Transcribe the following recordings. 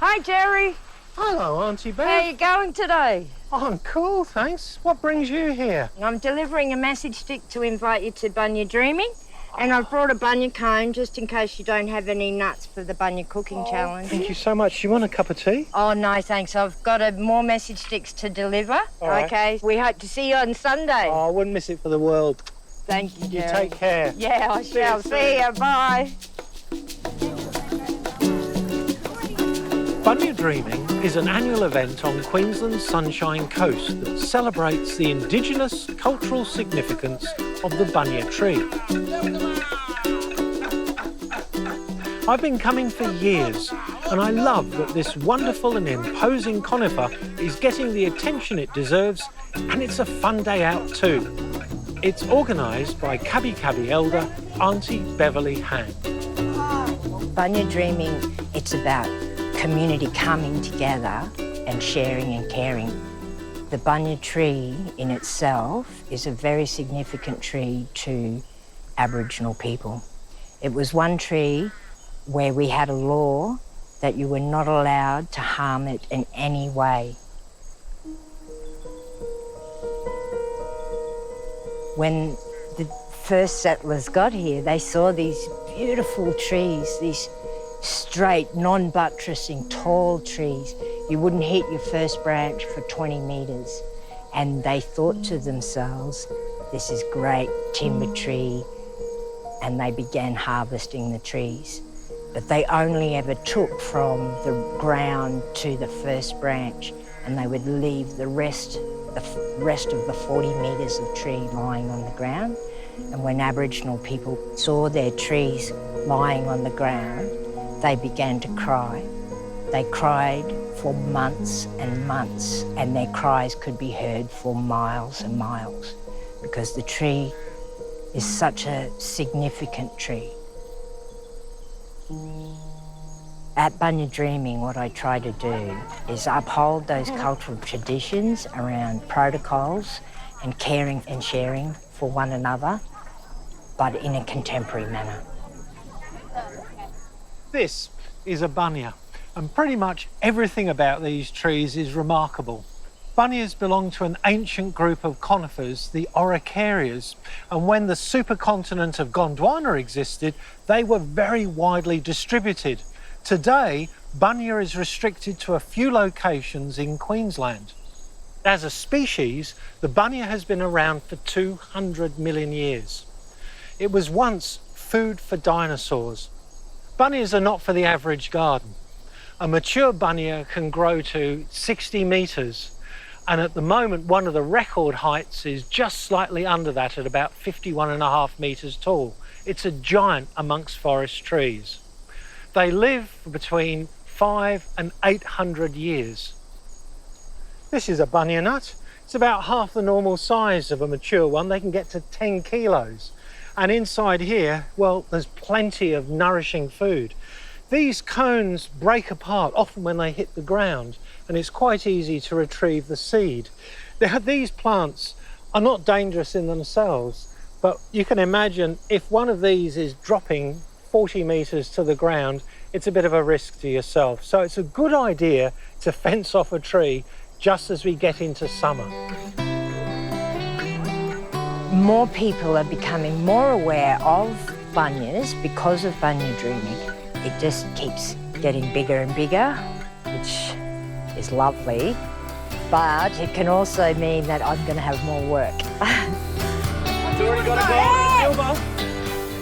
Hi, Jerry. Hello, Aunty Bev. How are you going today? I'm cool, thanks. What brings you here? I'm delivering a message stick to invite you to Bunya Dreaming, and I've brought a bunya cone just in case you don't have any nuts for the bunya cooking challenge. Thank you so much. You want a cup of tea? Oh, no, thanks. I've got more message sticks to deliver. All right. Okay, we hope to see you on Sunday. Oh, I wouldn't miss it for the world. Thank you, You Jerry. take care. Yeah, I shall. See you. Bye. Bunya Dreaming is an annual event on Queensland's Sunshine Coast that celebrates the Indigenous cultural significance of the bunya tree. I've been coming for years, and I love that this wonderful and imposing conifer is getting the attention it deserves, and it's a fun day out too. It's organised by Gubbi Gubbi elder Aunty Beverley Hand. Bunya Dreaming, it's about community coming together and sharing and caring. The bunya tree in itself is a very significant tree to Aboriginal people. It was one tree where we had a law that you were not allowed to harm it in any way. When the first settlers got here, they saw these beautiful trees, these straight, non-buttressing, tall trees. You wouldn't hit your first branch for 20 metres. And they thought to themselves, this is great timber tree, and they began harvesting the trees. But they only ever took from the ground to the first branch, and they would leave the rest of the 40 metres of tree lying on the ground. And when Aboriginal people saw their trees lying on the ground, they began to cry. They cried for months and months, and their cries could be heard for miles and miles, because the tree is such a significant tree. At Bunya Dreaming, what I try to do is uphold those cultural traditions around protocols and caring and sharing for one another, but in a contemporary manner. This is a bunya, and pretty much everything about these trees is remarkable. Bunyas belong to an ancient group of conifers, the Araucarias, and when the supercontinent of Gondwana existed, they were very widely distributed. Today, bunya is restricted to a few locations in Queensland. As a species, the bunya has been around for 200 million years. It was once food for dinosaurs. Bunyas are not for the average garden. A mature bunya can grow to 60 metres, and at the moment one of the record heights is just slightly under that at about 51.5 metres tall. It's a giant amongst forest trees. They live for between 500 and 800 years. This is a bunya nut. It's about half the normal size of a mature one. They can get to 10 kilos. And inside here, well, there's plenty of nourishing food. These cones break apart often when they hit the ground, and it's quite easy to retrieve the seed. These plants are not dangerous in themselves, but you can imagine if one of these is dropping 40 metres to the ground, it's a bit of a risk to yourself. So it's a good idea to fence off a tree just as we get into summer. More people are becoming more aware of bunyas because of Bunya Dreaming. It just keeps getting bigger and bigger, which is lovely, but it can also mean that I'm going to have more work. It's already got a goal in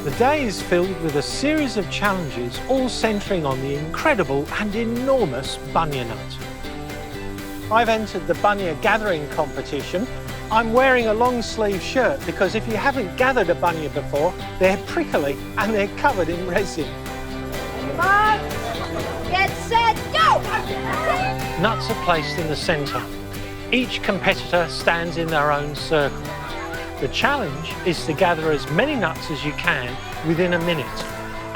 the The day is filled with a series of challenges, all centring on the incredible and enormous bunya nut. I've entered the bunya gathering competition. I'm wearing a long sleeve shirt because if you haven't gathered a bunya before, they're prickly and they're covered in resin. Come on, get set, go! Nuts are placed in the centre. Each competitor stands in their own circle. The challenge is to gather as many nuts as you can within a minute.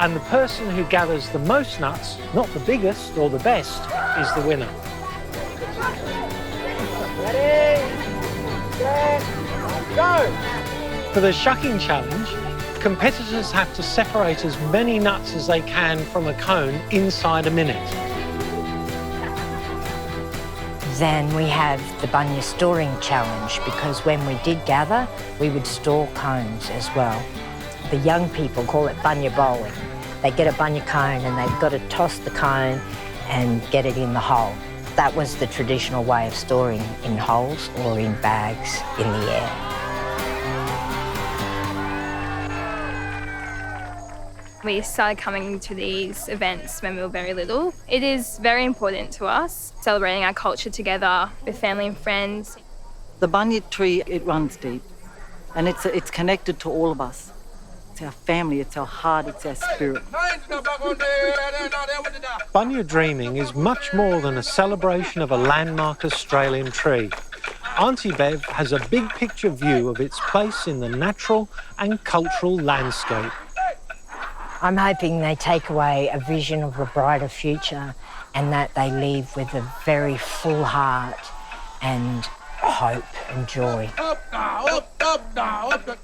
And the person who gathers the most nuts, not the biggest or the best, is the winner. Ready? Set, go! For the shucking challenge, competitors have to separate as many nuts as they can from a cone inside a minute. Then we have the Bunya storing challenge, because when we did gather, we would store cones as well. The young people call it Bunya bowling. They get a Bunya cone and they've got to toss the cone and get it in the hole. That was the traditional way of storing, in holes or in bags in the air. We started coming to these events when we were very little. It is very important to us, celebrating our culture together with family and friends. The bunya tree, it runs deep, and it's connected to all of us. It's our family, it's our heart, it's our spirit. Bunya Dreaming is much more than a celebration of a landmark Australian tree. Aunty Bev has a big picture view of its place in the natural and cultural landscape. I'm hoping they take away a vision of a brighter future and that they leave with a very full heart and hope and joy. Up now, up now, up the